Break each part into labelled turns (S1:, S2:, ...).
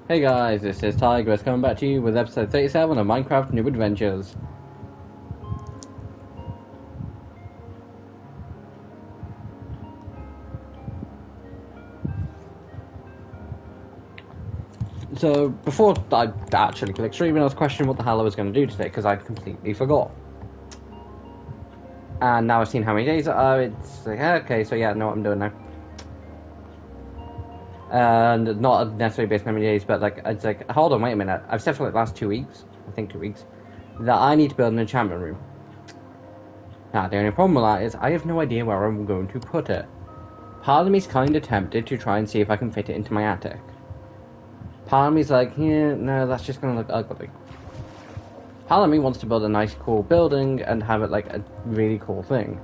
S1: Hey guys, this is Tigress coming back to you with episode 37 of Minecraft New Adventures. So, before I actually clicked streaming, I was questioning what the hell I was going to do today because I'd completely forgot. And now I've seen how many days are, it's like, okay, so yeah, I know what I'm doing now. And not necessarily based on how many days, but like, it's like, hold on, wait a minute. I've said for like the last 2 weeks, I think 2 weeks, that I need to build an enchantment room. Now, the only problem with that is I have no idea where I'm going to put it. Part of me's kind of tempted to try and see if I can fit it into my attic. Part of me's like, yeah, no, that's just gonna look ugly. Part of me wants to build a nice, cool building and have it like a really cool thing.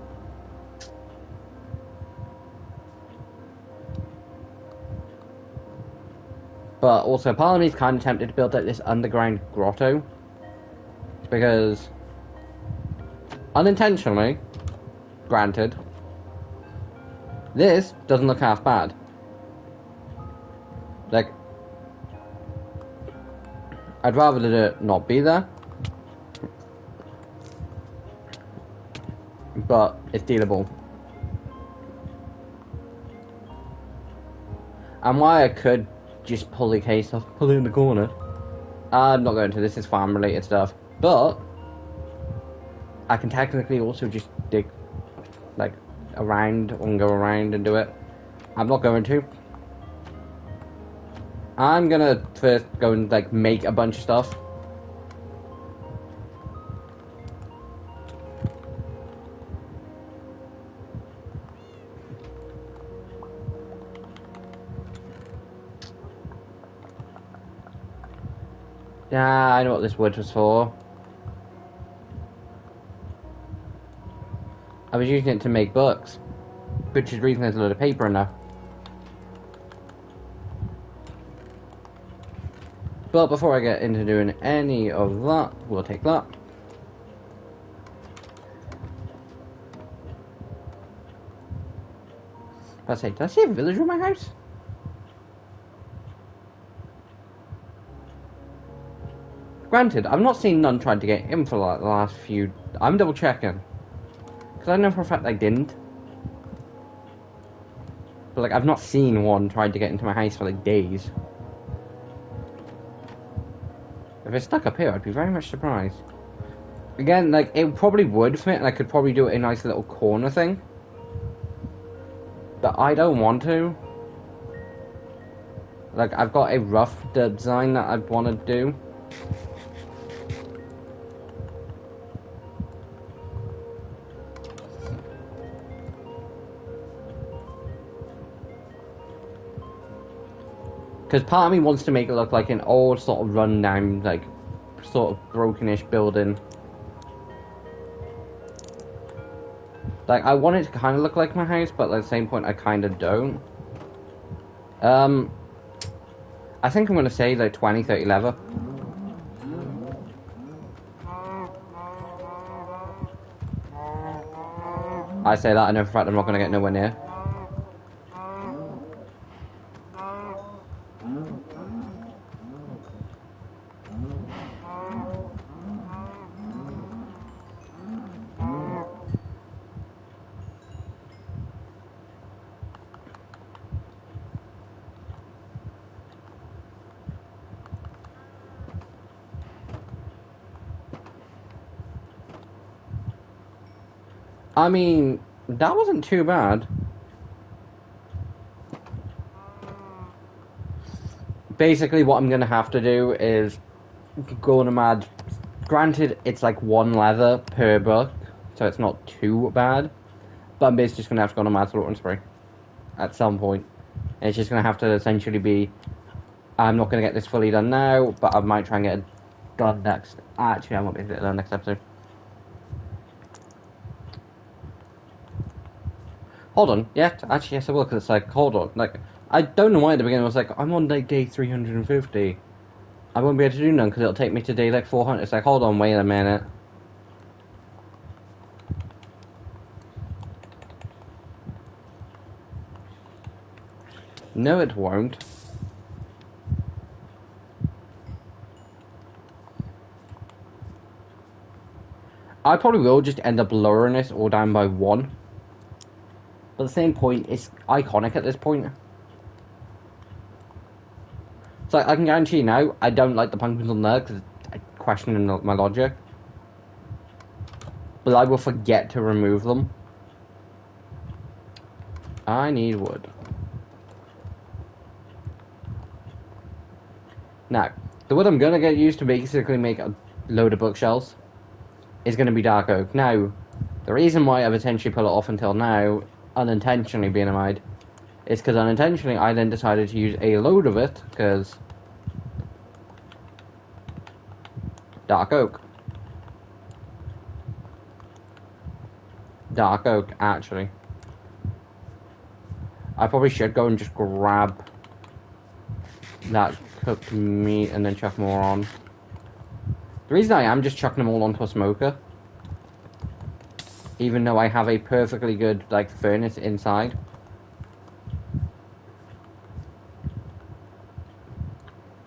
S1: But also, part of me is kind of tempted to build like this underground grotto. Because, unintentionally, granted, this doesn't look half bad. Like, I'd rather it not be there. But it's dealable. And why I could just pull the case off, pull it in the corner. I'm not going to, this is farm related stuff. But I can technically also just dig like around and go around and do it. I'm not going to. I'm gonna first go and like make a bunch of stuff. Yeah, I know what this wood was for. I was using it to make books, which is the reason there's a load of paper in there. But before I get into doing any of that, we'll take that. Did I see a villager in my house? Granted, I've not seen none trying to get in for like the last few. I'm double checking. Because I know for a fact I didn't. But like, I've not seen one trying to get into my house for like days. If it's stuck up here, I'd be very much surprised. Again, like, it probably would fit, and I could probably do it a nice little corner thing. But I don't want to. Like, I've got a rough design that I want to do. Because part of me wants to make it look like an old sort of rundown, like, sort of brokenish building. Like, I want it to kind of look like my house, but at the same point, I kind of don't. I think I'm going to say, like, 20, 30 leather. I say that, I know for a fact I'm not going to get nowhere near. I mean, that wasn't too bad. Basically, what I'm going to have to do is go nomad. Granted, it's like one leather per book, so it's not too bad. But I'm basically just going to have to go nomad slaughtering spree at some point. And it's just going to have to essentially be, I'm not going to get this fully done now, but I might try and get it done next. Actually, I won't be able to get it done next episode. Hold on, yeah, actually, yes, I will, because it's like, hold on, like, I don't know why at the beginning I was like, I'm on like day 350. I won't be able to do none because it'll take me to day like 400. It's like, hold on, wait a minute. No, it won't. I probably will just end up lowering this all down by 1. But at the same point, it's iconic at this point. So I can guarantee you now, I don't like the pumpkins on there because I question my logic. But I will forget to remove them. I need wood. Now, the wood I'm going to get used to basically make a load of bookshelves is going to be dark oak. Now, the reason why I've essentially put it off until now, unintentionally being amide, is because unintentionally I then decided to use a load of it, because dark oak. Dark oak, actually. I probably should go and just grab that cooked meat and then chuck more on. The reason I am just chucking them all onto a smoker, even though I have a perfectly good like furnace inside,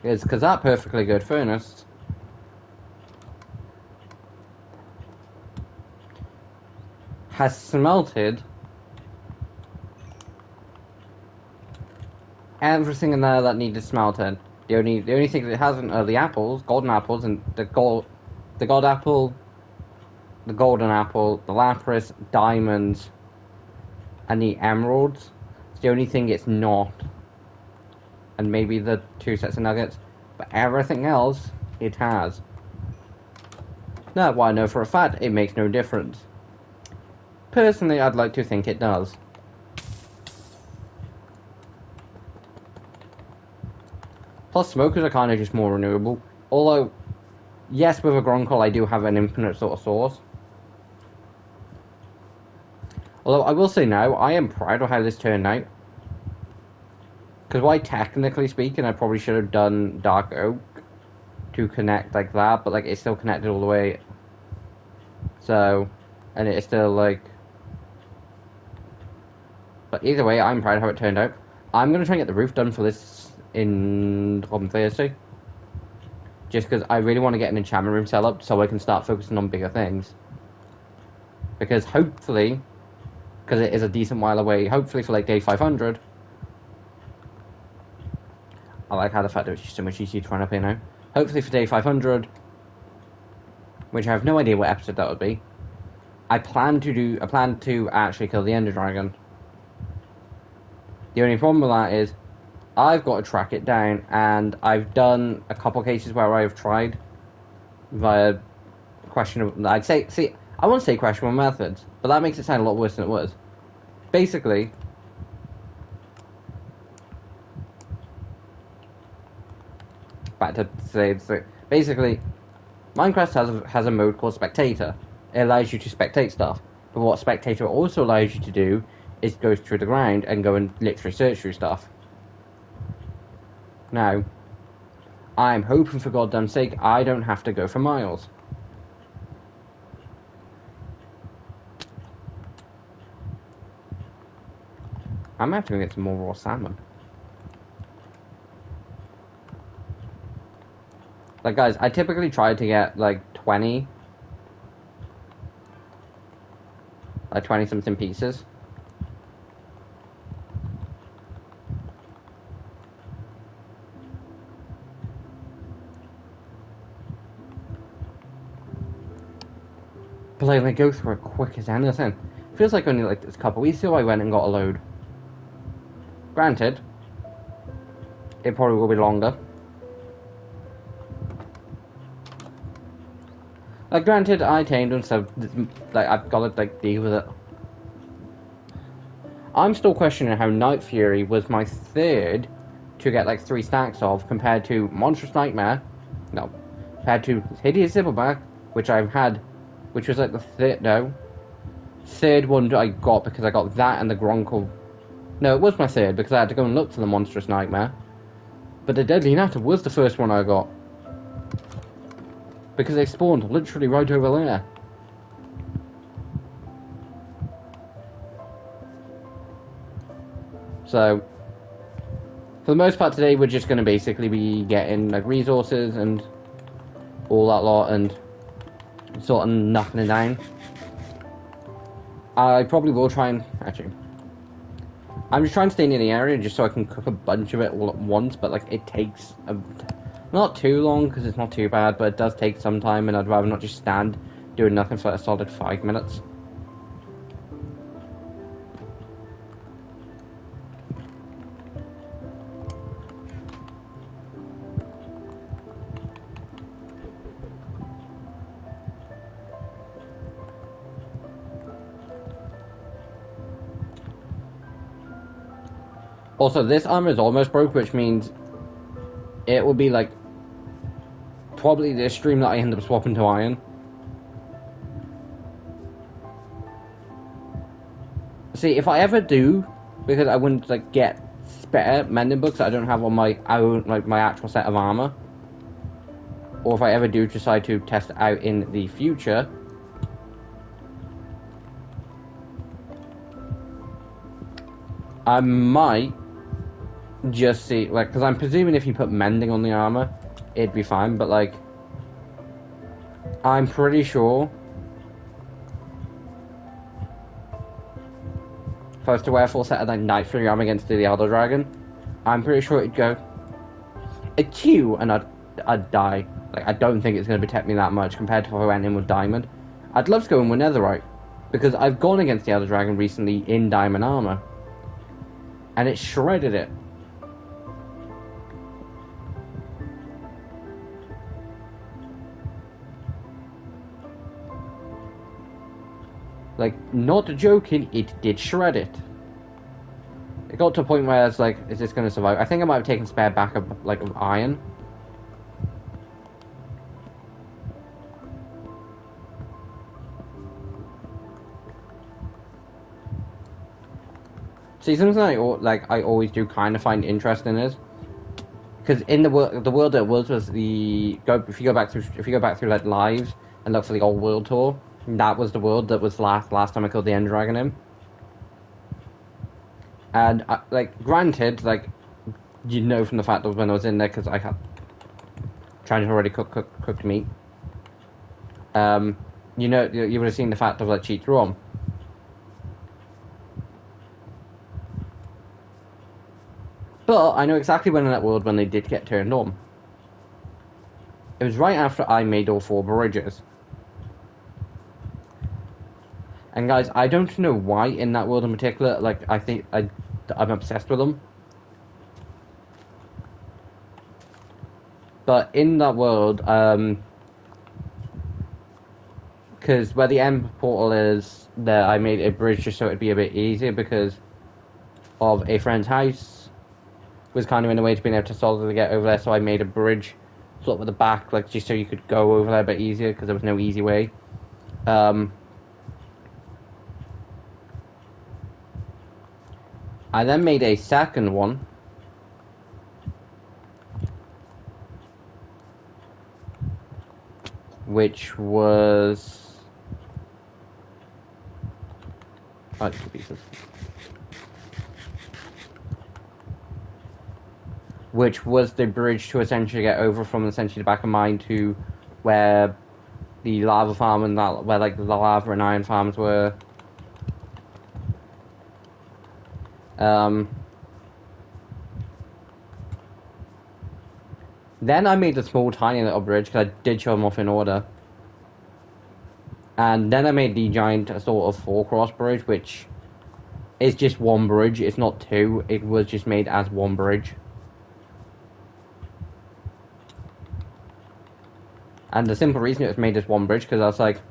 S1: is because that perfectly good furnace has smelted everything in there that needed smelting. The only thing that it hasn't are the apples, golden apples, and the golden apple, the lapis, diamonds, and the emeralds. It's the only thing it's not. And maybe the 2 sets of nuggets, but everything else it has. Now, what I know for a fact, it makes no difference. Personally, I'd like to think it does. Plus, smokers are kind of just more renewable. Although, yes, with a Gronkle, I do have an infinite sort of source. Although, I will say now, I am proud of how this turned out. Because why, technically speaking, I probably should have done Dark Oak to connect like that, but like it's still connected all the way. So, and it's still like... But either way, I'm proud of how it turned out. I'm going to try and get the roof done for this on Thursday, just because I really want to get an enchantment room set up so I can start focusing on bigger things, because hopefully, because it is a decent while away, hopefully for like day 500, I like how the fact that it's just so much easier to run up here now, hopefully for day 500, which I have no idea what episode that would be, I plan to actually kill the Ender Dragon. The only problem with that is I've got to track it down, and I've done a couple cases where I've tried via questionable. I won't say questionable methods, but that makes it sound a lot worse than it was. Basically, basically, Minecraft has a mode called Spectator. It allows you to spectate stuff, but what Spectator also allows you to do is go through the ground and go and literally search through stuff. Now, I'm hoping for goddamn sake I don't have to go for miles. I'm going to have to get some more raw salmon. Like, guys, I typically try to get, like, 20 something pieces. But like, they go through it quick as anything. Feels like only like a couple weeks ago I went and got a load. Granted, it probably will be longer. Like, granted, I tamed them, so like I've got to like deal with it. I'm still questioning how Night Fury was my third to get like 3 stacks of, compared to Monstrous Nightmare. No, compared to Hideous Silverback, which I've had. Which was like the third one I got, because I got that and the Gronkle. No, it was my third, because I had to go and look for the Monstrous Nightmare. But the Deadly Natter was the first one I got, because they spawned literally right over there. So, for the most part today, we're just going to basically be getting like resources and all that lot, and sort of knocking it down. I probably will try and actually. I'm just trying to stay near the area just so I can cook a bunch of it all at once. But like, it takes not too long because it's not too bad, but it does take some time, and I'd rather not just stand doing nothing for a solid 5 minutes. Also, this armor is almost broke, which means it will be like probably the stream that I end up swapping to iron. See, if I ever do, because I wouldn't like get spare mending books that I don't have on my own, like my actual set of armor, or if I ever do decide to test it out in the future, I might just see, like, because I'm presuming if you put mending on the armor, it'd be fine, but like, I'm pretty sure if I was to wear a full set of like Night Fury armor against the Elder Dragon, I'm pretty sure it'd go a Q and I'd die. Like, I don't think it's going to protect me that much compared to if I went in with Diamond. I'd love to go in with Netherite, because I've gone against the Elder Dragon recently in Diamond armor, and it shredded it. Like, not joking, it did shred it. It got to a point where I was like, is this going to survive? I think I might have taken spare backup, like, of iron. See, something I always do kind of find interesting is, because in the world that was if you go back through like lives and look for the old world tour, that was the world that was last time I killed the End Dragon in. And like, granted, like, you know from the fact that when I was in there, because I had tried to already cooked meat. You know, you would have seen the fact of like cheats wrong. But I know exactly when in that world when they did get turned on. It was right after I made all 4 bridges. And guys, I don't know why in that world in particular, like, I think I'm obsessed with them. But in that world, because where the end portal is, there I made a bridge just so it'd be a bit easier because of a friend's house was kind of in a way to being able to solidly get over there, so I made a bridge sort of at the back, like, just so you could go over there a bit easier because there was no easy way. I then made a second one, which was pieces. Which was the bridge to essentially get over from essentially the back of mine to where the lava farm and that, where like the lava and iron farms were. Then I made a small, tiny little bridge because I did show them off in order. And then I made the giant sort of 4-cross bridge, which is just one bridge. It's not 2. It was just made as one bridge. And the simple reason it was made as one bridge because I was like,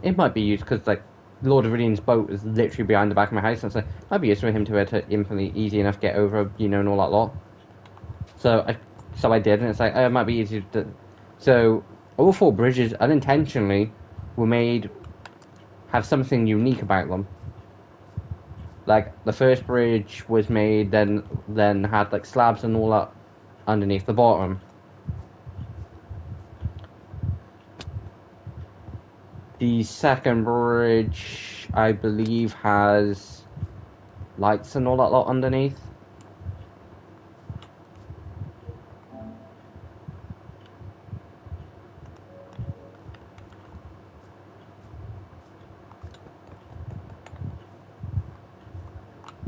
S1: it might be used because like Lord of Radiant's boat is literally behind the back of my house, and so it might be used for him to be able to infinitely easy enough get over, you know, and all that lot. So I did, and it's like, oh, it might be easy to. So all 4 bridges unintentionally were made have something unique about them. Like the first bridge was made, then had like slabs and all that underneath the bottom. The second bridge, I believe, has lights and all that lot underneath.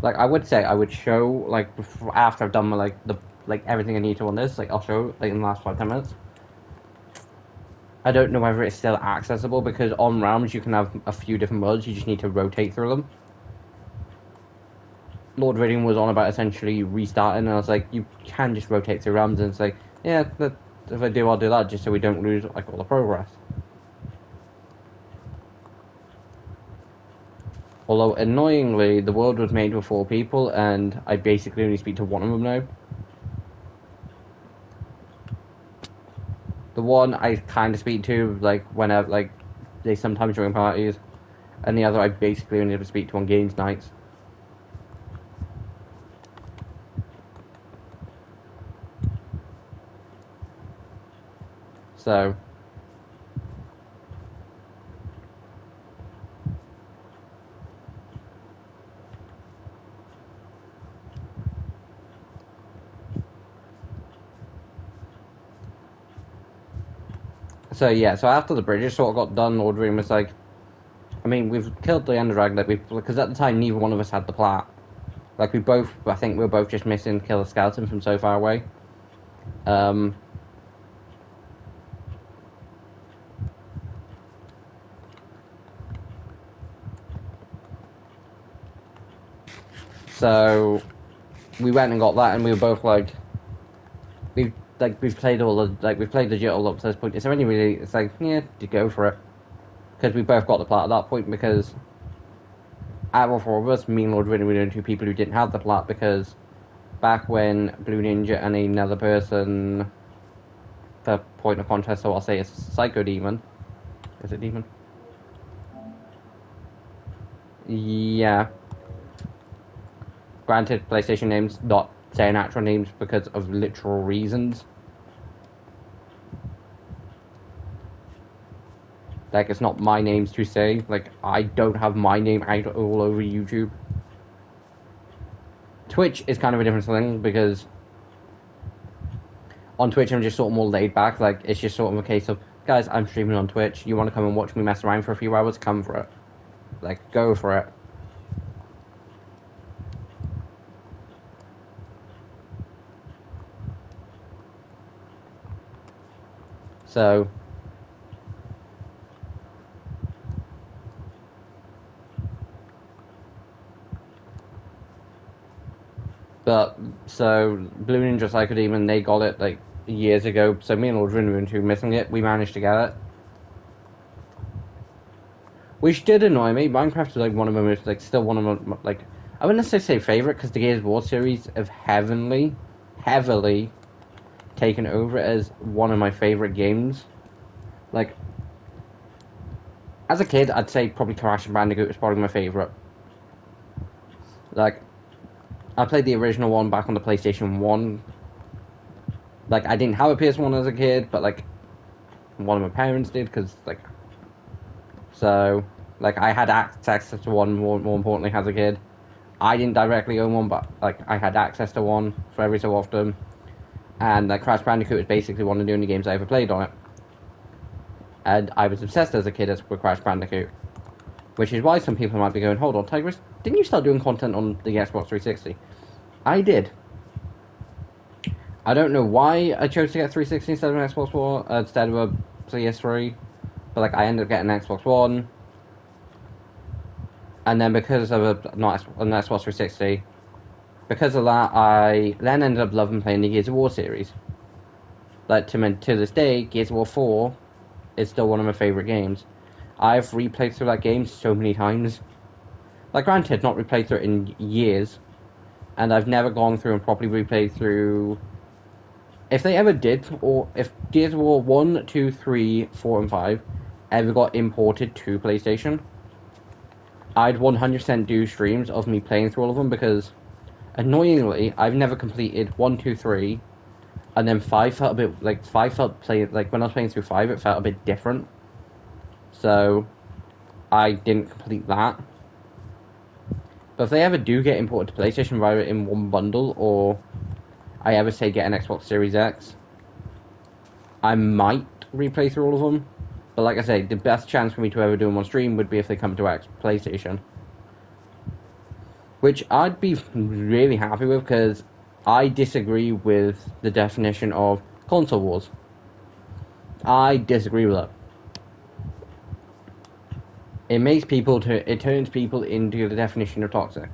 S1: Like, I would say I would show, like, before, after I've done my, like, everything I need to on this, like, I'll show, like, in the last 5-10 minutes. I don't know whether it's still accessible, because on realms you can have a few different modes, you just need to rotate through them. Lord Reading was on about essentially restarting, and I was like, you can just rotate through realms, and it's like, yeah, if I do, I'll do that, just so we don't lose, like, all the progress. Although, annoyingly, the world was made for 4 people, and I basically only speak to one of them now. The one I kind of speak to, like, whenever, like, they sometimes join parties, and the other I basically only ever speak to on games nights. So, yeah, so after the bridges sort of got done, Lord Reading was like, I mean, we've killed the Ender Dragon, like, because at the time neither one of us had the plat. Like, I think we were both just missing Kill a Skeleton from so far away. So, we went and got that, and we were both like, we've played we've played legit all up to this point. Is there any really? It's like, yeah, to go for it, because we both got the plat at that point. Because out of 4 of us, me and Lord Reading were the only 2 people who didn't have the plat, because back when Blue Ninja and another person, for point of contrast, so I'll say it's Psycho Demon. Is it Demon? Yeah. Granted, PlayStation names not saying actual names because of literal reasons. Like, it's not my names to say. Like, I don't have my name out all over YouTube. Twitch is kind of a different thing, because on Twitch I'm just sort of more laid back. Like, it's just sort of a case of, guys, I'm streaming on Twitch. You want to come and watch me mess around for a few hours? Come for it. Like, go for it. So, Blue Ninja Psycho Demon, they got it like years ago. So me and Lord Rin were missing it. We managed to get it, which did annoy me. Minecraft is like one of my most, like, still one of my, like, I wouldn't necessarily say favorite, because the Gears of War series have heavily taken over as one of my favorite games. Like, as a kid, I'd say probably Crash and Bandicoot was probably my favorite. Like, I played the original one back on the PlayStation 1. Like, I didn't have a PS1 as a kid, but, like, one of my parents did, because, like, so, like, I had access to one, more importantly, as a kid. I didn't directly own one, but, like, I had access to one for every so often. And, like, Crash Bandicoot was basically one of the only games I ever played on it. And I was obsessed as a kid with Crash Bandicoot. Which is why some people might be going, hold on, Tigris, didn't you start doing content on the Xbox 360? I did. I don't know why I chose to get 360 instead of an Xbox One, instead of a PS3. But, like, I ended up getting an Xbox One. And then because of an Xbox 360, because of that, I then ended up loving playing the Gears of War series. Like, to this day, Gears of War 4 is still one of my favourite games. I've replayed through that game so many times. Like, granted, not replayed through it in years, and I've never gone through and properly replayed through. If they ever did, or if Gears of War 1, 2, 3, 4, and 5 ever got imported to PlayStation, I'd 100% do streams of me playing through all of them, because, annoyingly, I've never completed 1, 2, 3, and then 5 felt a bit, like, 5 felt playing, like, when I was playing through 5, it felt a bit different. So, I didn't complete that. But if they ever do get imported to PlayStation, either in one bundle, or I ever say get an Xbox Series X, I might replay through all of them. But like I say, the best chance for me to ever do them on stream would be if they come to PlayStation. which I'd be really happy with because I disagree with the definition of console wars. I disagree with it. It turns people into the definition of toxic.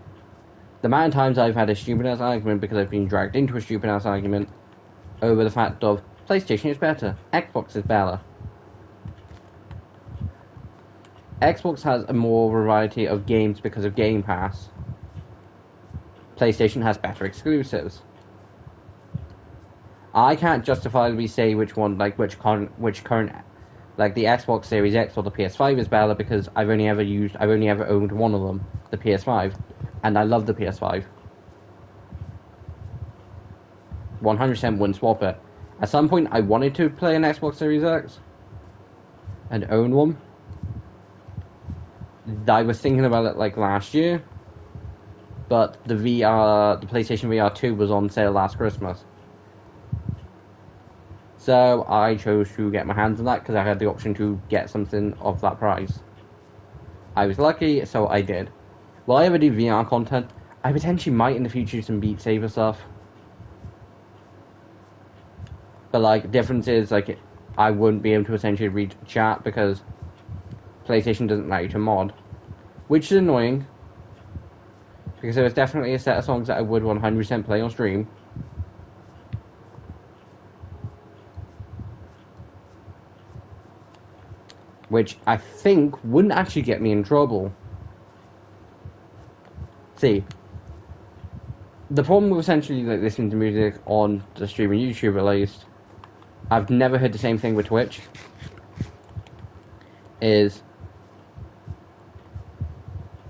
S1: The amount of times I've had a stupid ass argument because I've been dragged into a stupid ass argument over the fact of PlayStation is better, Xbox is better. Xbox has a more variety of games because of Game Pass. PlayStation has better exclusives. I can't justifiably say which one, like which current, like the Xbox Series X or the PS5 is better because I've only ever owned one of them, the PS5, and I love the PS5. 100% wouldn't swap it. At some point, I wanted to play an Xbox Series X and own one. I was thinking about it like last year, but the PlayStation VR 2 was on sale last Christmas. So I chose to get my hands on that because I had the option to get something of that price. I was lucky, so I did. Will I ever do VR content? I potentially might in the future do some Beat Saber stuff. But like, difference is like, I wouldn't be able to essentially read chat because PlayStation doesn't allow you to mod, which is annoying. Because there was definitely a set of songs that I would 100% play on stream. Which I think wouldn't actually get me in trouble. See, the problem with essentially like listening to music on the stream and YouTube at least, I've never heard the same thing with Twitch, is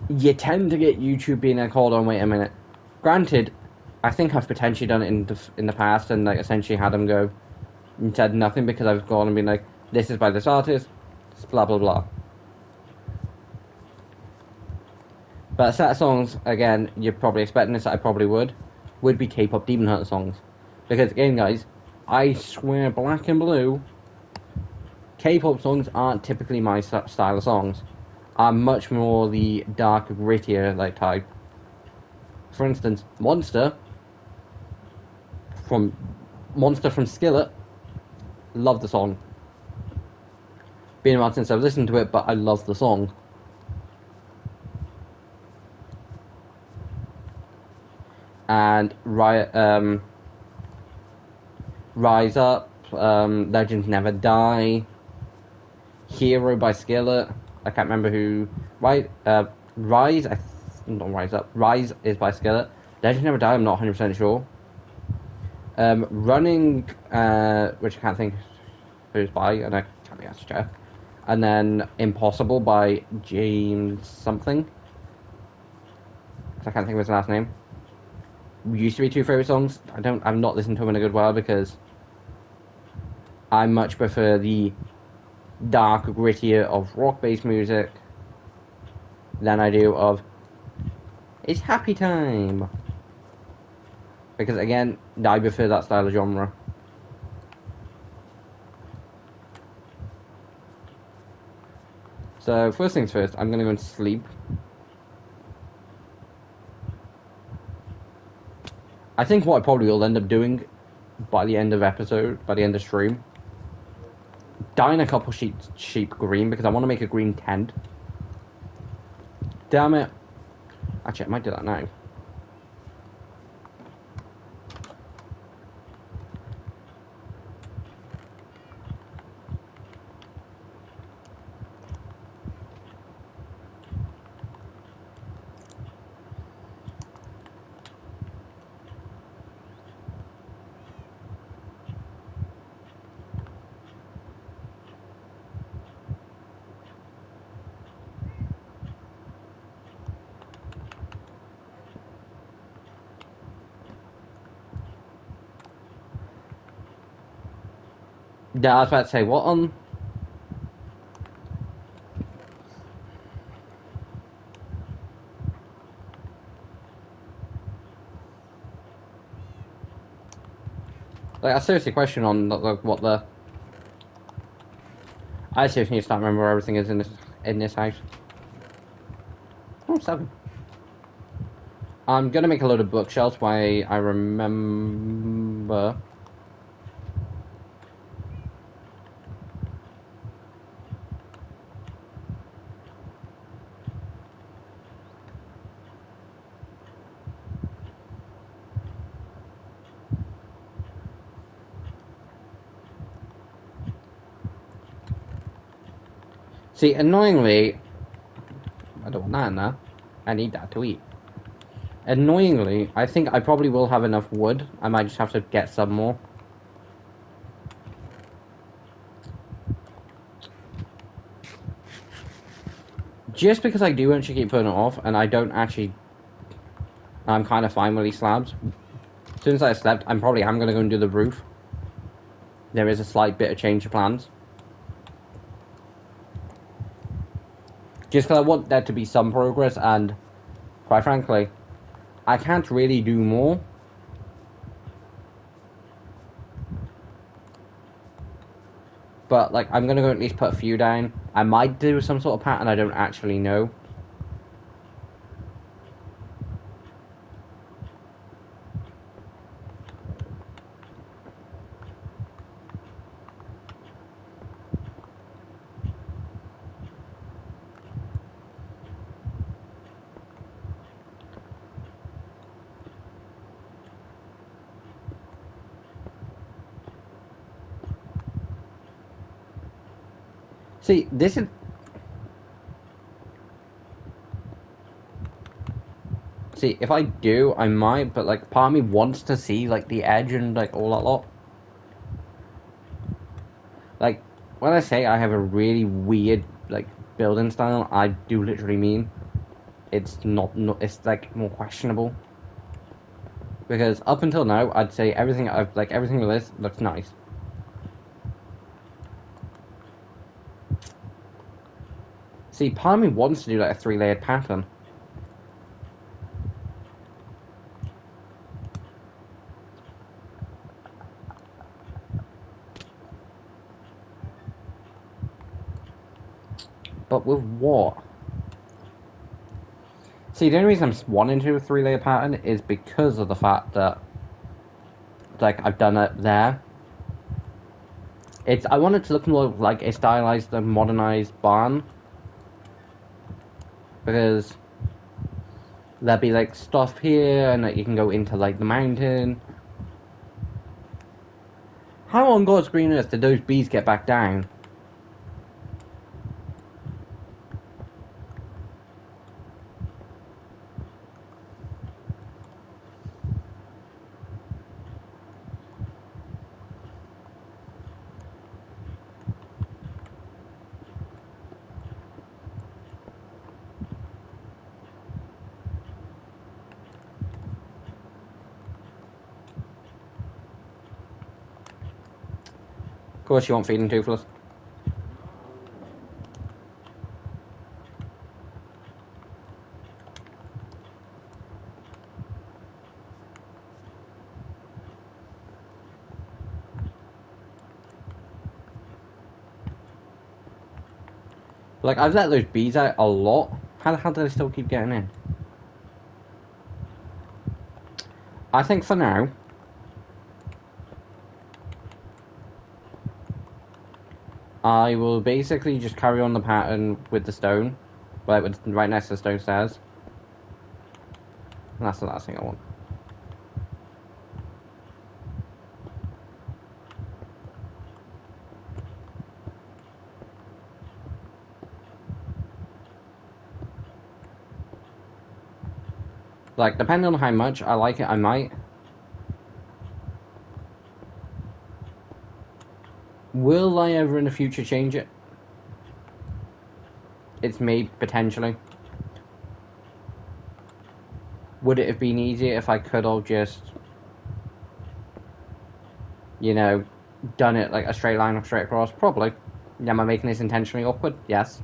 S1: you tend to get YouTube being like, hold on, wait a minute. Granted, I think I've potentially done it in the past and like essentially had them go and said nothing because I've gone and been like, this is by this artist, blah blah blah. But a set of songs, again, you're probably expecting this, I probably would be K-pop Demon Hunter songs. Because again, guys, I swear black and blue, K-pop songs aren't typically my style of songs. I'm much more the dark, grittier like type. For instance, Monster from Skillet, love the song. Been a while since I've listened to it, but I love the song. And Rise Up, Legends Never Die, Hero by Skillet. I can't remember who. Rise, not Rise Up. Rise is by Skillet. Legends Never Die, I'm not 100% sure. Running, which I can't think who's by, and I can't be asked to check. And then Impossible by James something. I can't think of his last name. Used to be two favourite songs. I've not listened to them in a good while because I much prefer the dark, grittier of rock-based music than I do of it's happy time. Because again, I prefer that style of genre. So first things first, I'm gonna go and sleep. I think what I probably will end up doing by the end of stream, dyeing a couple sheep green because I want to make a green tent. Damn it. Actually, I might do that now. Yeah, I was about to say, what on... Like, I seriously question on like, what the... I seriously need to start remembering where everything is in this house. Oh, 7. I'm gonna make a load of bookshelves while I remember. See, annoyingly, I don't want that in there. I need that to eat. Annoyingly, I think I probably will have enough wood. I might just have to get some more. Just because I do actually keep putting it off, and I don't actually... I'm kind of fine with these slabs. As soon as I slept, I'm going to go and do the roof. There is a slight bit of change of plans. Just because I want there to be some progress, and quite frankly, I can't really do more. But, like, I'm going to go at least put a few down. I might do some sort of pattern, I don't actually know. See, this is... See, if I do, I might, but, like, part of me wants to see, like, the edge and, like, all that lot. Like, when I say I have a really weird, like, building style, I do literally mean it's not it's, like, more questionable. Because up until now, I'd say everything everything with this looks nice. See, part of me wants to do, like, a 3-layered pattern. But with what? See, the only reason I'm wanting to do a 3-layer pattern is because of the fact that, like, I've done it there. I want it to look more like a stylized, modernized barn. Because there'll be, like, stuff here, and like, you can go into, like, the mountain. How on God's green earth did those bees get back down? Of course you won't feed them toothless. Like, I've let those bees out a lot. How the hell do they still keep getting in? I think for now, I will basically just carry on the pattern with the stone. Right next to the stone stairs. And that's the last thing I want. Like, depending on how much I like it, I might. Will I ever in the future change it? It's me, potentially. Would it have been easier if I could have just, you know, done it like a straight line or straight across? Probably. Am I making this intentionally awkward? Yes.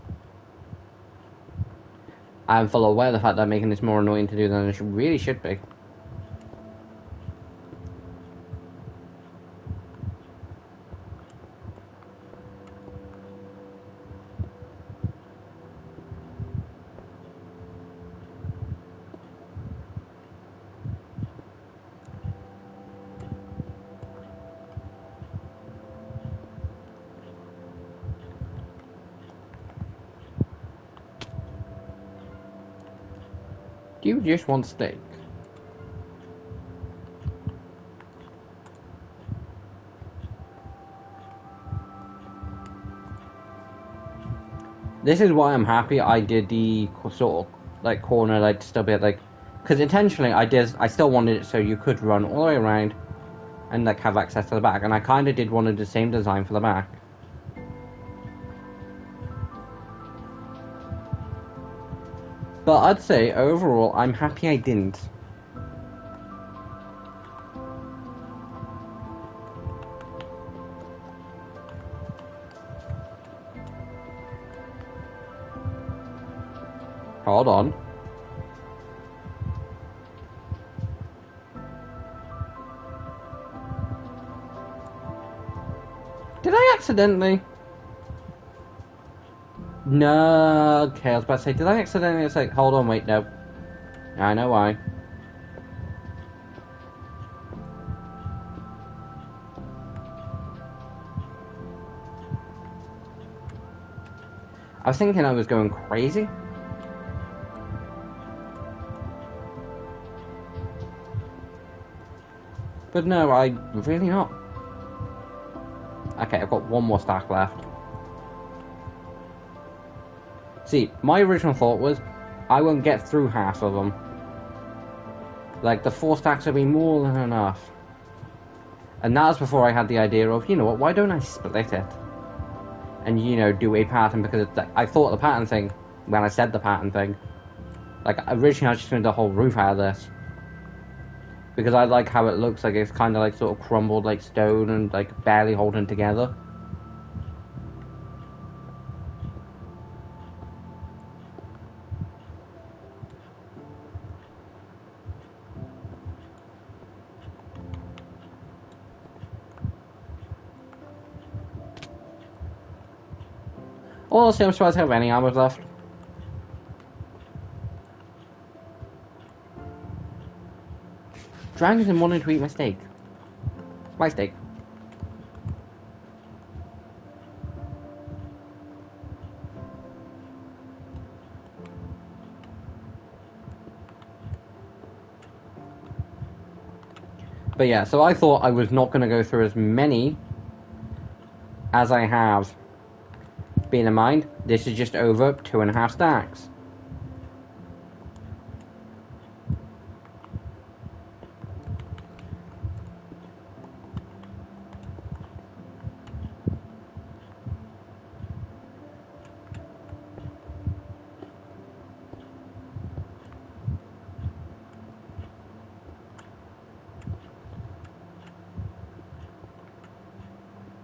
S1: I'm full aware of the fact that I'm making this more annoying to do than it really should be. you just want steak? This is why I'm happy I did the sort of like corner like still bit like, because intentionally I still wanted it so you could run all the way around and like have access to the back, and I kind of did want the same design for the back. But I'd say overall I'm happy I didn't. Hold on. Did I accidentally? No, okay, I was about to say, did I accidentally? It's like, hold on, wait, no. I know why. I was thinking I was going crazy. But no, I'm really not. Okay, I've got one more stack left. See, my original thought was, I won't get through half of them. Like, the 4 stacks will be more than enough. And that was before I had the idea of, you know what, why don't I split it? And, you know, do a pattern, because it's like, I thought the pattern thing, when I said the pattern thing. Like, originally I was just doing the whole roof out of this. Because I like how it looks, like it's kind of like sort of crumbled like stone and like barely holding together. Also, I'm surprised I have any armor left. Dragons and wanting to eat my steak. My steak. But yeah, so I thought I was not going to go through as many as I have. Being in mind, this is just over 2.5 stacks.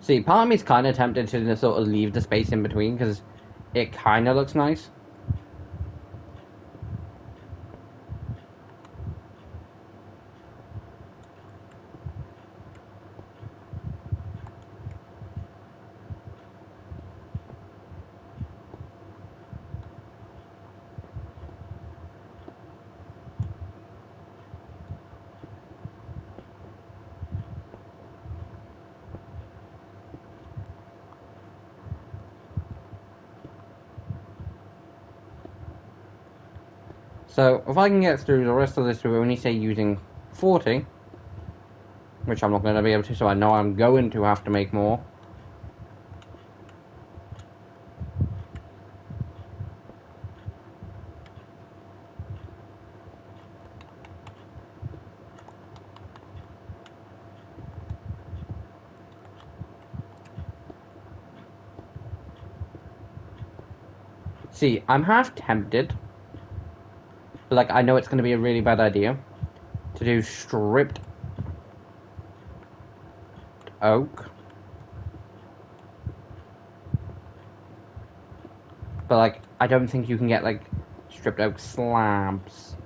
S1: See, part of me is kind of tempted to sort of leave the space in between because it kind of looks nice. So, if I can get through the rest of this with only, say, using 40, which I'm not going to be able to, so I know I'm going to have to make more. See, I'm half tempted, but like I know it's going to be a really bad idea to do stripped oak. But like I don't think you can get like stripped oak slabs.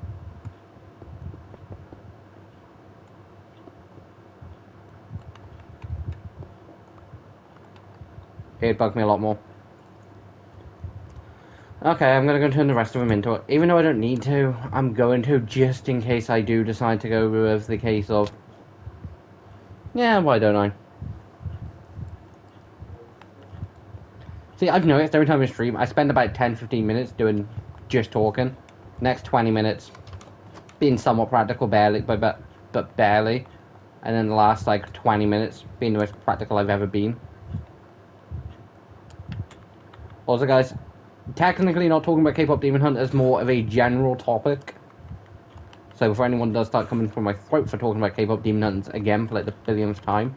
S1: It'd bug me a lot more. Okay, I'm gonna go turn the rest of them into it. Even though I don't need to, I'm going to just in case I do decide to go with the case of, yeah, why don't I? See, I've noticed every time I stream, I spend about 10-15 minutes doing just talking. Next 20 minutes, being somewhat practical, barely, but barely, and then the last like 20 minutes being the most practical I've ever been. Also, guys, technically not talking about K-pop Demon Hunt as more of a general topic. So before anyone does start coming from my throat for talking about K-pop Demon Hunt again for like the billionth time.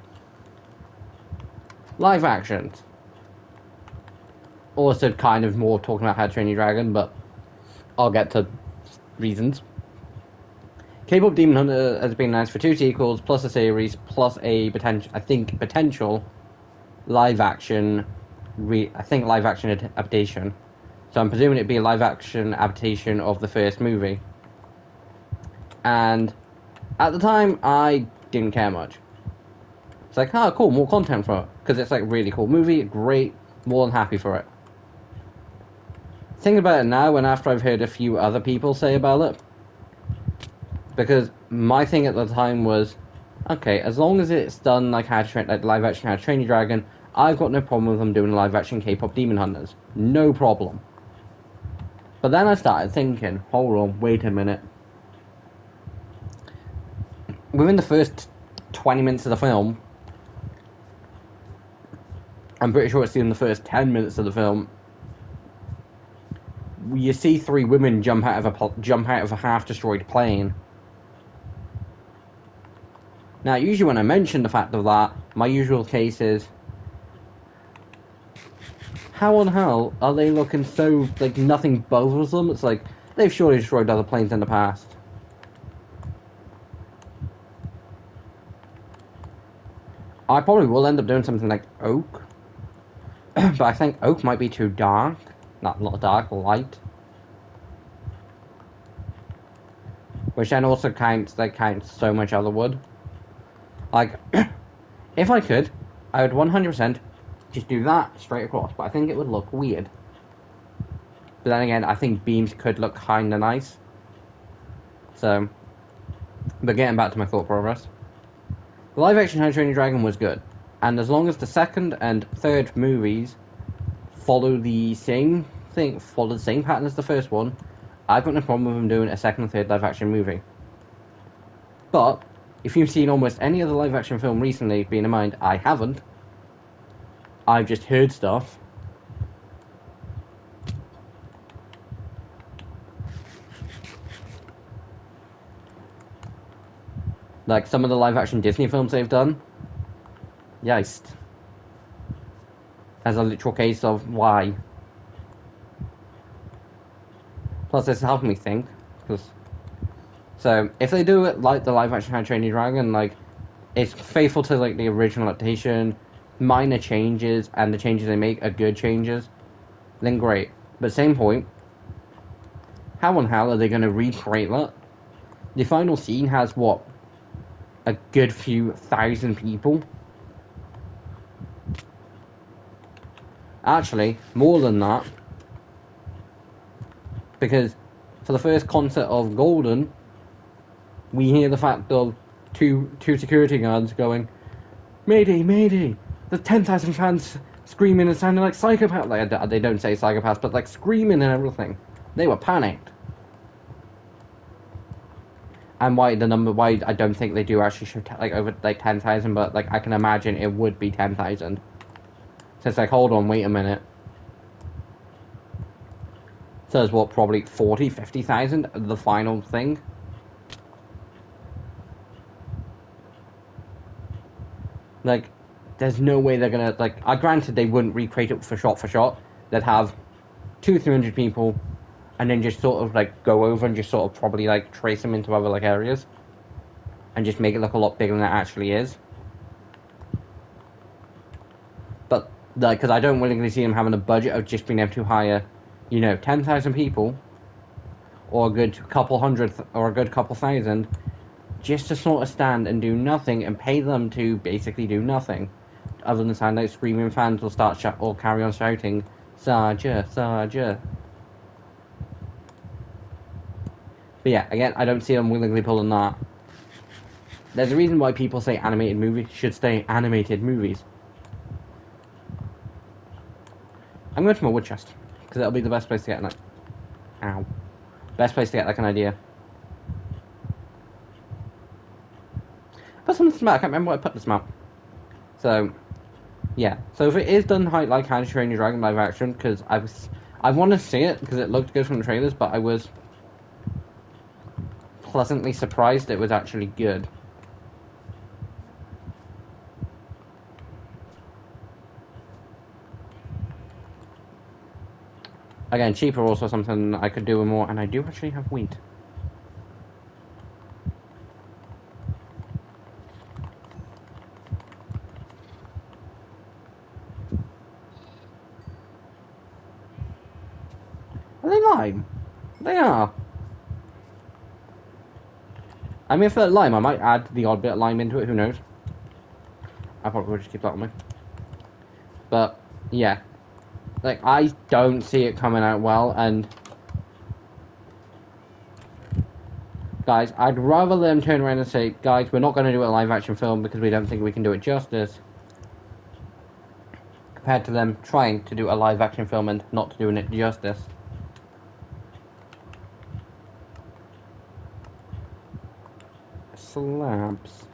S1: Live actions. Also kind of more talking about How to Train Your Dragon, but I'll get to reasons. K-pop Demon Hunter has been announced for 2 sequels, plus a series, plus a potential live action adaptation. So I'm presuming it'd be a live action adaptation of the first movie. And at the time, I didn't care much. It's like, oh, cool, more content for it. Because it's like a really cool movie, great, more than happy for it. Think about it now, and after I've heard a few other people say about it. Because my thing at the time was, okay, as long as it's done like live action How to Train Your Dragon, I've got no problem with them doing live action K-pop Demon Hunters. No problem. But then I started thinking, hold on, wait a minute. Within the first 20 minutes of the film, I'm pretty sure it's in the first 10 minutes of the film, you see 3 women jump out of a half-destroyed plane. Now, usually when I mention the fact of that, my usual case is, how on hell are they looking so, like, nothing bothers them? It's like, they've surely destroyed other planes in the past. I probably will end up doing something like Oak. But I think Oak might be too dark. Not dark, light. Which then also counts so much other wood. Like, if I could, I would 100% just do that straight across, but I think it would look weird. But then again, I think beams could look kinda nice. So, but getting back to my thought progress. The live action How to Train Your Dragon was good. And as long as the second and third movies follow the same pattern as the first one, I've got no problem with them doing a second and third live action movie. But, if you've seen almost any other live action film recently, being in mind I haven't, I've just heard stuff. Like some of the live action Disney films they've done. Yikes. As a literal case of why. Plus, it's helping me think. So, if they do it like the live action How to Train Your Dragon, like, it's faithful to like the original adaptation, minor changes, and the changes they make are good changes, then great. But same point, how on hell are they going to recreate that? The final scene has, what, a good few thousand people? Actually, more than that. Because for the first concert of Golden, we hear the fact of two security guards going, "Mayday, mayday! The 10,000 fans screaming and sounding like psychopaths." Like, they don't say psychopaths, but like screaming and everything. They were panicked. And why I don't think they do actually show like over like 10,000, but like I can imagine it would be 10,000. So it's like, hold on, wait a minute. So there's what, probably 40, 50,000 the final thing? Like, there's no way they're gonna, like, granted they wouldn't recreate it for shot. They'd have 200-300 people, and then just sort of, like, go over and just sort of probably, like, trace them into other, like, areas. And just make it look a lot bigger than it actually is. But, like, because I don't willingly see them having a budget of just being able to hire, 10,000 people, or a good couple hundred, or a good couple thousand, just to sort of stand and do nothing and pay them to basically do nothing. Other than sound like screaming fans will carry on shouting, "Sarja, Sarja." But yeah, again, I don't see them willingly pulling that. There's a reason why people say animated movies should stay animated movies. I'm going to my wood chest, because that'll be the best place to get an idea. Best place to get like an idea. put some smell. I can't remember what I put the smell. So, yeah. So if it is done like How to Train Your Dragon live action, because I want to see it because it looked good from the trailers, but I was pleasantly surprised it was actually good. Again, cheaper also something I could do with more, and I do actually have wheat. Are they lime? They are. I mean, if they're lime, I might add the odd bit of lime into it, who knows? I probably would just keep that on me. But, yeah. Like, I don't see it coming out well, and... Guys, I'd rather them turn around and say, guys, we're not going to do a live-action film because we don't think we can do it justice, compared to them trying to do a live-action film and not doing it justice. Slabs.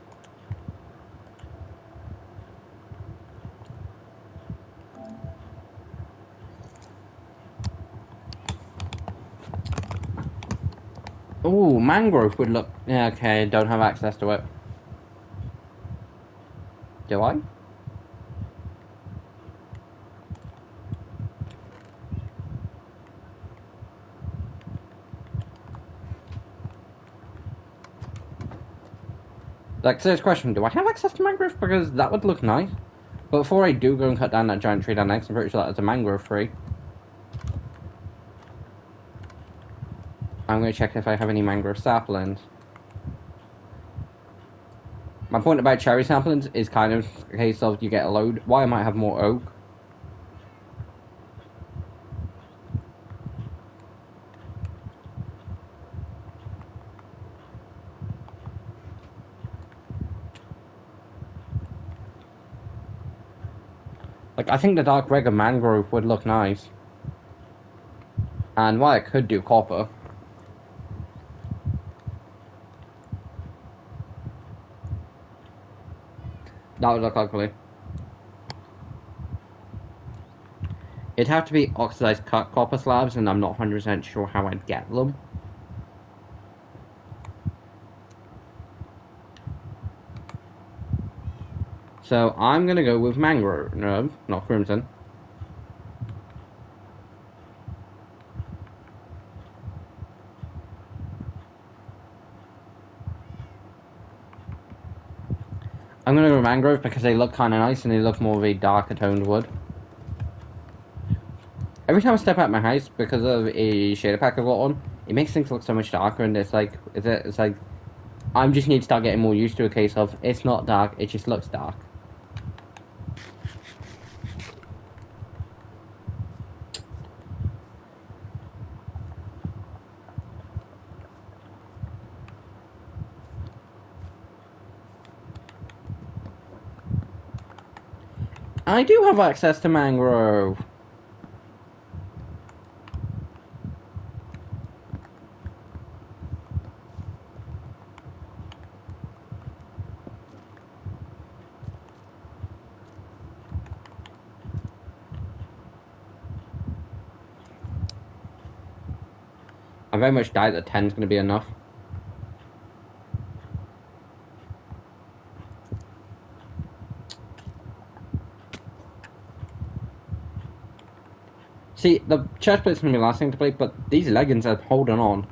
S1: Ooh, mangrove would look... Yeah, okay, don't have access to it. Do I? Like, serious question, do I have access to mangrove? Because that would look nice. But before I do go and cut down that giant tree down next, I'm pretty sure that's a mangrove tree. I'm going to check if I have any mangrove saplings. My point about cherry saplings is kind of a case of you get a load. Why I might have more oak. Like, I think the dark red of mangrove would look nice. And why I could do copper. That would look ugly. It'd have to be oxidized cut copper slabs, and I'm not 100% sure how I'd get them. So I'm gonna go with mangrove. No, not crimson. I'm gonna go with mangrove because they look kind of nice and they look more of a darker toned wood. Every time I step out my house, because of a shader pack I've got on, it makes things look so much darker, and it's like, I just need to start getting more used to a case of, it's not dark, it just looks dark. I do have access to mangrove. I very much doubt that 10 is going to be enough. See, the chest plate's going to be the last thing to play, but these leggings are holding on.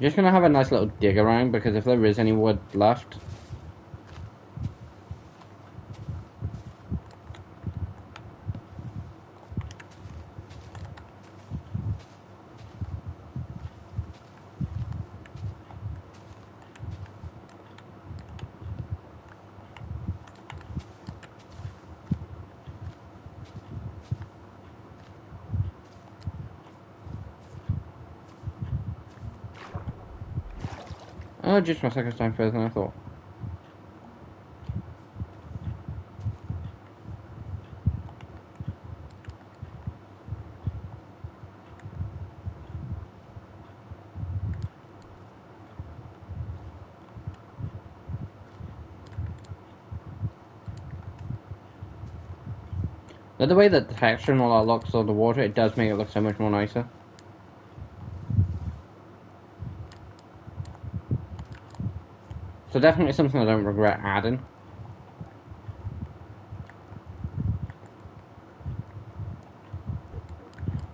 S1: Just going to have a nice little dig around, because if there is any wood left... Oh, just my second time further than I thought. The way that the texture and all that looks on the water, it does make it look so much more nicer. So definitely something I don't regret adding.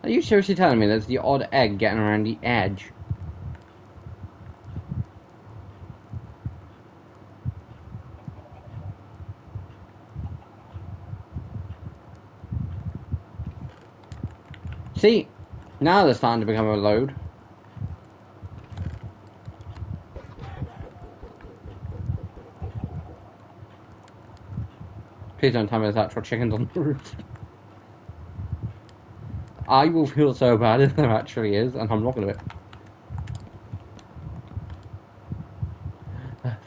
S1: Are you seriously telling me there's the odd egg getting around the edge? See, now they're starting to become a load. Please don't tell me there's actual chickens on the roof. I will feel so bad if there actually is, and I'm not gonna do it.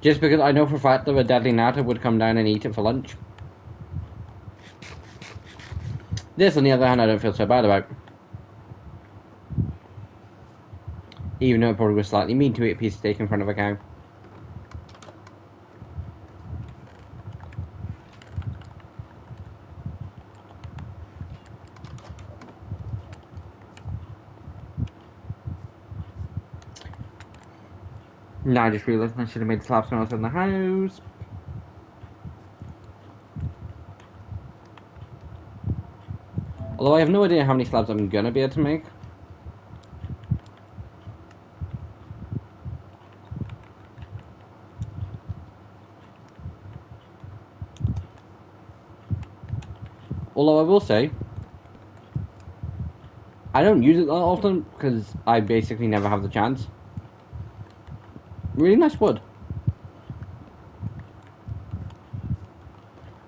S1: Just because I know for a fact that a deadly natter would come down and eat it for lunch. This, on the other hand, I don't feel so bad about. Even though it probably was slightly mean to eat a piece of steak in front of a cow. Now I just realised I should have made slabs when I was in the house. Although I have no idea how many slabs I'm gonna be able to make. Although I will say, I don't use it that often because I basically never have the chance. Really nice wood.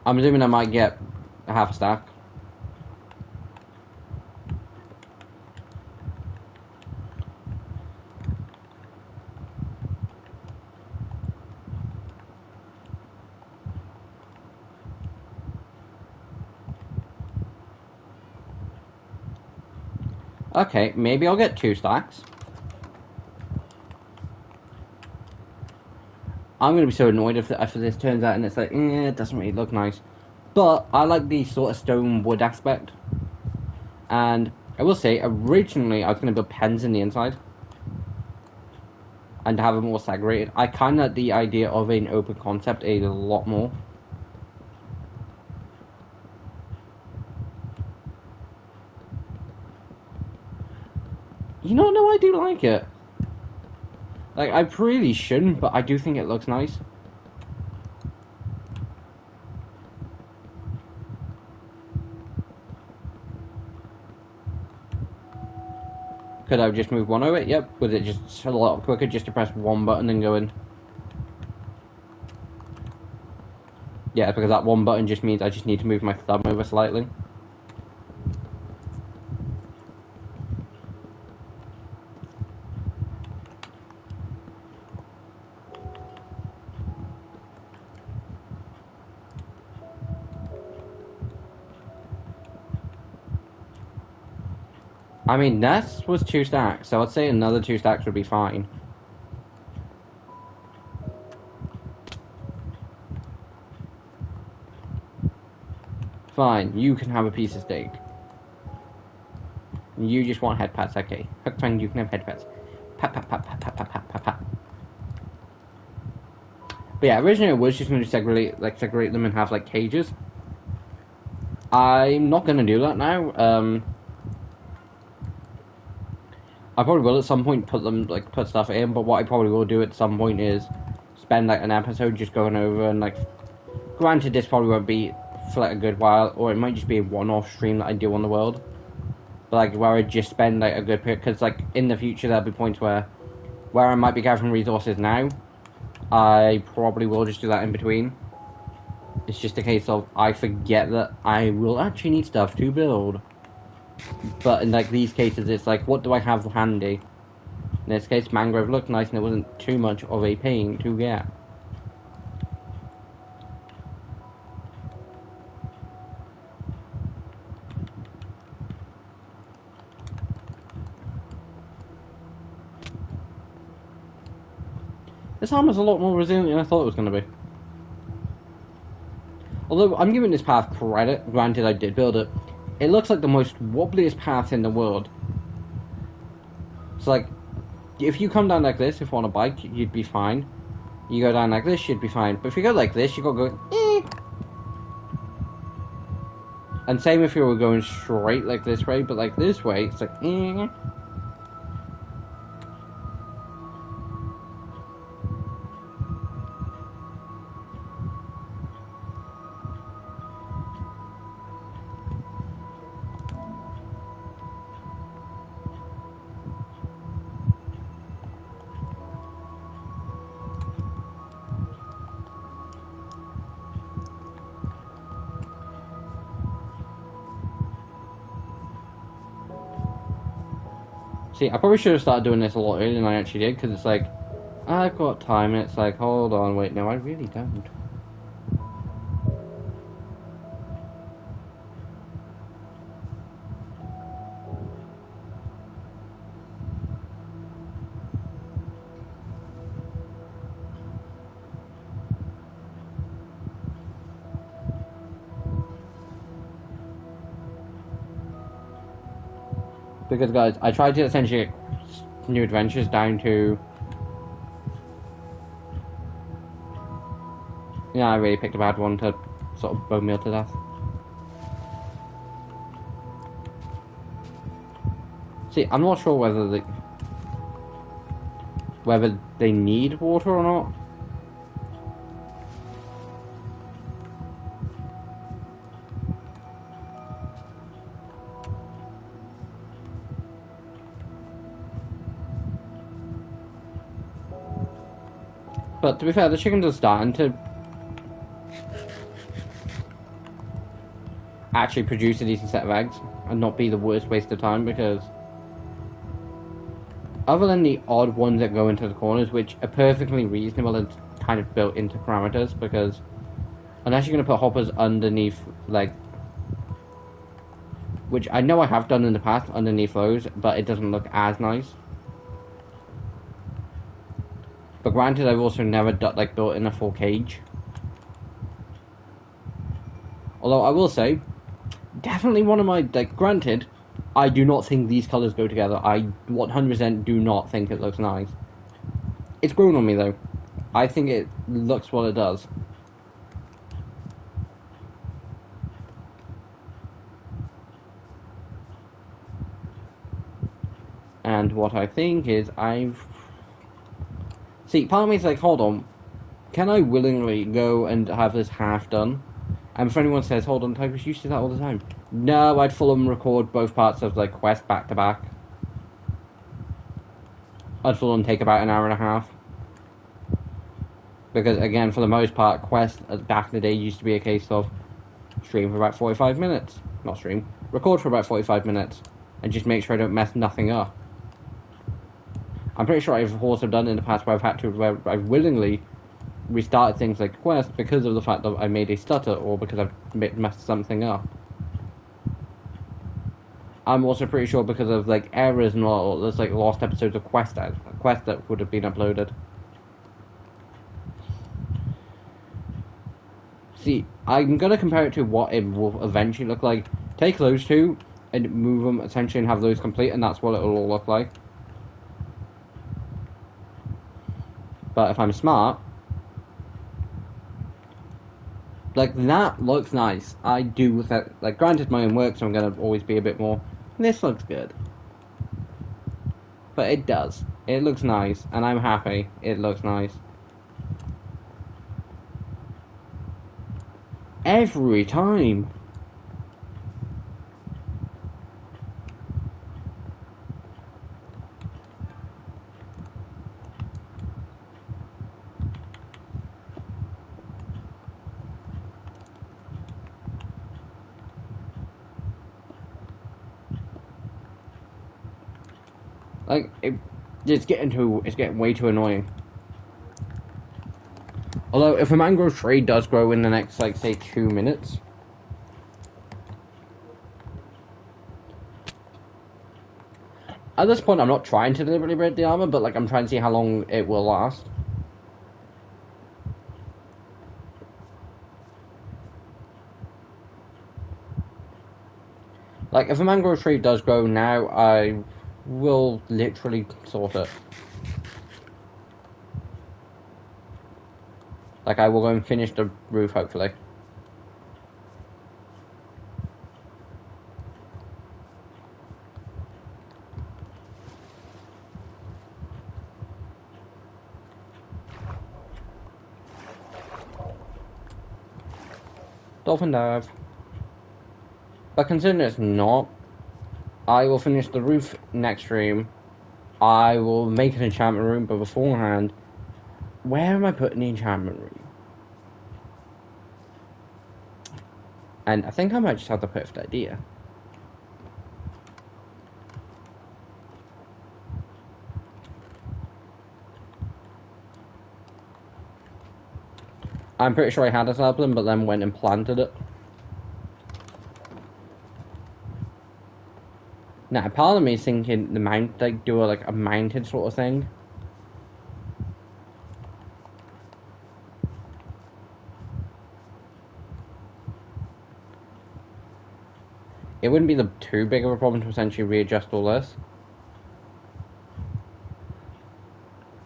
S1: I'm assuming I might get a half a stack. Okay, maybe I'll get 2 stacks. I'm gonna be so annoyed if this turns out and it's like, it doesn't really look nice. But I like the sort of stone wood aspect. And I will say, originally I was gonna build pens in the inside. And have them more segregated. I kind of like the idea of an open concept a lot more. You know, no, I do like it. Like, I really shouldn't, but I do think it looks nice. Could I just move one over it? Yep. Was it just a lot quicker just to press one button and go in? Yeah, because that one button just means I just need to move my thumb over slightly. I mean, this was 2 stacks, so I'd say another 2 stacks would be fine. Fine, you can have a piece of steak. You just want head pats, okay. That's fine, you can have head pats. Pat, pat, pat, pat, pat, pat, pat, pat, pat. But yeah, originally I was just going to segregate them and have, like, cages. I'm not going to do that now. I probably will at some point put stuff in, but what I probably will do at some point is spend, like, an episode just going over and, like, granted this probably won't be for, like, a good while, or it might just be a one-off stream that I do on the world. But, like, where I just spend, like, a good period, because, like, in the future there'll be points where I might be gathering resources now, I probably will just do that in between. It's just a case of I forget that I will actually need stuff to build. But in, like, these cases, it's like, what do I have handy? In this case, mangrove looked nice and it wasn't too much of a pain to get. This armor's a lot more resilient than I thought it was going to be. Although, I'm giving this path credit, granted I did build it. It looks like the most wobbliest path in the world. It's like, if you come down like this, if on a bike, you'd be fine. You go down like this, you'd be fine. But if you go like this, you gotta go, eh. And same if you were going straight like this way, but like this way, it's like, eh. See, I probably should have started doing this a lot earlier than I actually did, because it's like, I've got time, and it's like, hold on, wait, no, I really don't. Because, guys, I tried to essentially get New Adventures down to... Yeah, I really picked a bad one to sort of bone meal to death. See, I'm not sure whether they need water or not. But to be fair, the chickens are starting to actually produce a decent set of eggs and not be the worst waste of time, because other than the odd ones that go into the corners, which are perfectly reasonable and kind of built into parameters, because unless you're going to put hoppers underneath, like, which I know I have done in the past underneath those, but it doesn't look as nice. But granted, I've also never built in a full cage. Although I will say, definitely one of my, granted, I do not think these colours go together. I 100% do not think it looks nice. It's grown on me though. I think it looks what it does. And what I think is See, part of me is like, hold on, can I willingly go and have this half done? And if anyone says, hold on, Tigress, you do that all the time. No, I'd full on record both parts of, Quest back to back. I'd full on take about an hour and a half. Because, again, for the most part, Quest, back in the day, used to be a case of stream for about 45 minutes. Not stream, record for about 45 minutes. And just make sure I don't mess nothing up. I'm pretty sure I've also done in the past where I've willingly restarted things like Quest because of the fact that I made a stutter or because I've messed something up. I'm also pretty sure because of errors and all, there's lost episodes of Quest that would have been uploaded. See, I'm gonna compare it to what it will eventually look like. Take those two and move them essentially and have those complete, and that's what it'll all look like. But if I'm smart, that looks nice. I do with that. Granted, my own work, so I'm gonna always be a bit more. This looks good, but it does. It looks nice, and I'm happy. It looks nice. Every time. It's getting way too annoying. Although, if a mangrove tree does grow in the next, like, say, 2 minutes, at this point, I'm not trying to deliberately break the armor, but, like, I'm trying to see how long it will last. Like, if a mangrove tree does grow now, I will literally sort it. Like, I will go and finish the roof, hopefully. Dolphin dive. But considering it's not, I will finish the roof next stream. I will make an enchantment room, but beforehand, where am I putting the enchantment room? And I think I might just have the perfect idea. I'm pretty sure I had a sapling, but then went and planted it. Now, part of me is thinking the mount, like, do a mounted sort of thing. It wouldn't be too big of a problem to essentially readjust all this.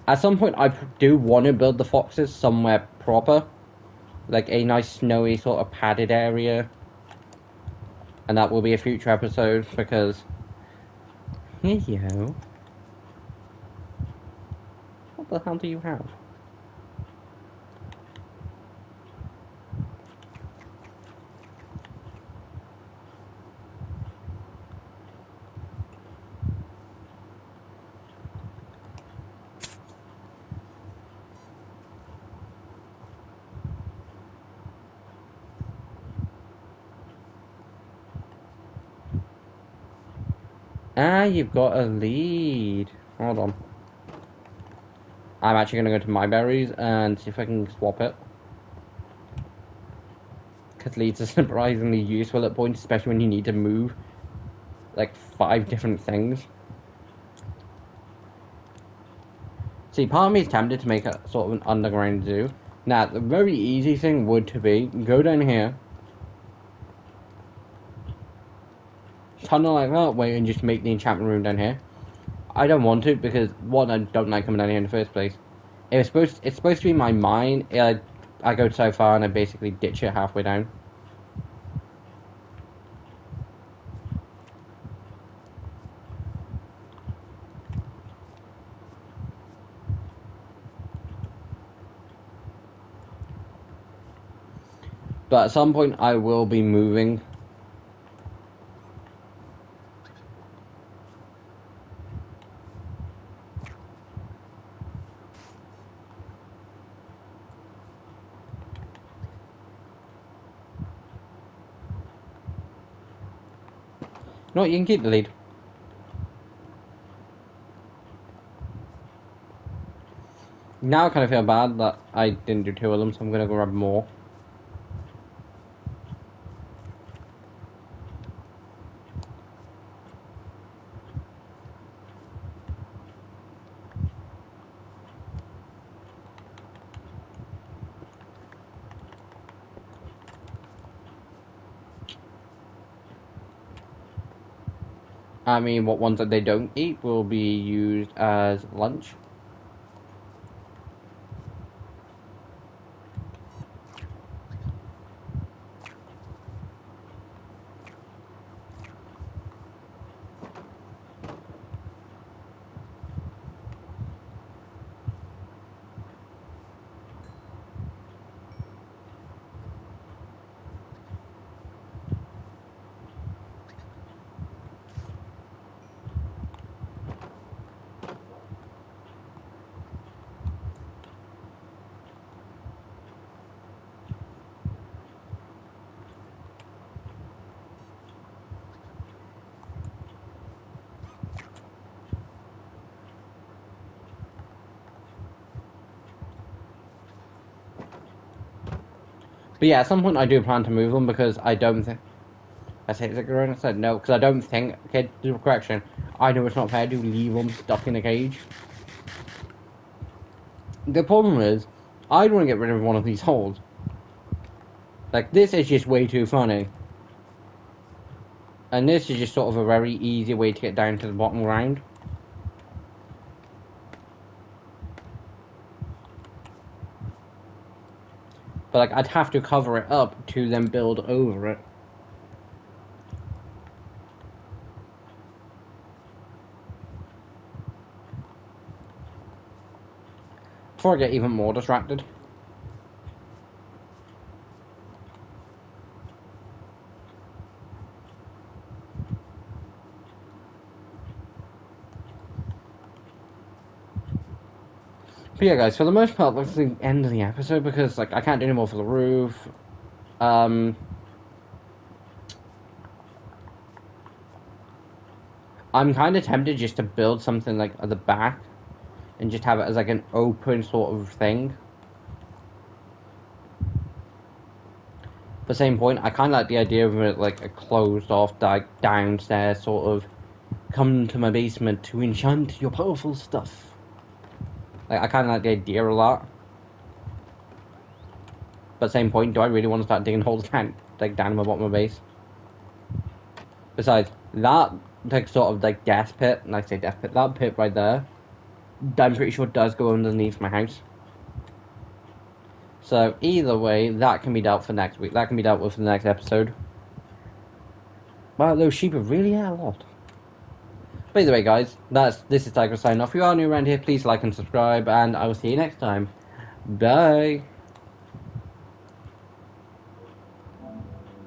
S1: At some point, I do want to build the foxes somewhere proper. Like a nice snowy sort of padded area. And that will be a future episode because... Hello. What the hell do you have? Ah, you've got a lead. Hold on. I'm actually going to go to my berries and see if I can swap it. Because leads are surprisingly useful at points, especially when you need to move like 5 different things. See, part of me is tempted to make a sort of an underground zoo. Now, the very easy thing would to be, go down here, tunnel like that way, and just make the enchantment room down here. I don't want to, because, one, I don't like coming down here in the first place. It's supposed to be my mine. I go so far and I basically ditch it halfway down. But at some point, I will be moving. No, you can keep the lead. Now I kind of feel bad that I didn't do 2 of them, so I'm going to grab more. I mean, what ones that they don't eat will be used as lunch. But yeah, at some point I do plan to move them because I don't think. I say, is it growing? I said no, because I don't think. Okay, correction. I know it's not fair to leave them stuck in a cage. The problem is, I want to get rid of one of these holes. Like, this is just way too funny. And this is just sort of a very easy way to get down to the bottom ground. But, like, I'd have to cover it up to then build over it. Before I get even more distracted. But yeah, guys, for the most part, that's the end of the episode because, like, I can't do any more for the roof. I'm kind of tempted just to build something, like, at the back and just have it as, like, an open sort of thing. At the same point, I kind of like the idea of it, like, a closed-off, like, downstairs sort of come to my basement to enchant your powerful stuff. Like, I kind of like the idea a lot. But same point, do I really want to start digging holes down, like, down in my bottom of my base? Besides, that, like, sort of, like, gas pit, and I say death pit, that pit right there, I'm pretty sure does go underneath my house. So, either way, that can be dealt for next week. That can be dealt with for the next episode. Wow, those sheep are really a lot. But either way, guys, this is Tiger signing off. If you are new around here, please like and subscribe, and I will see you next time. Bye.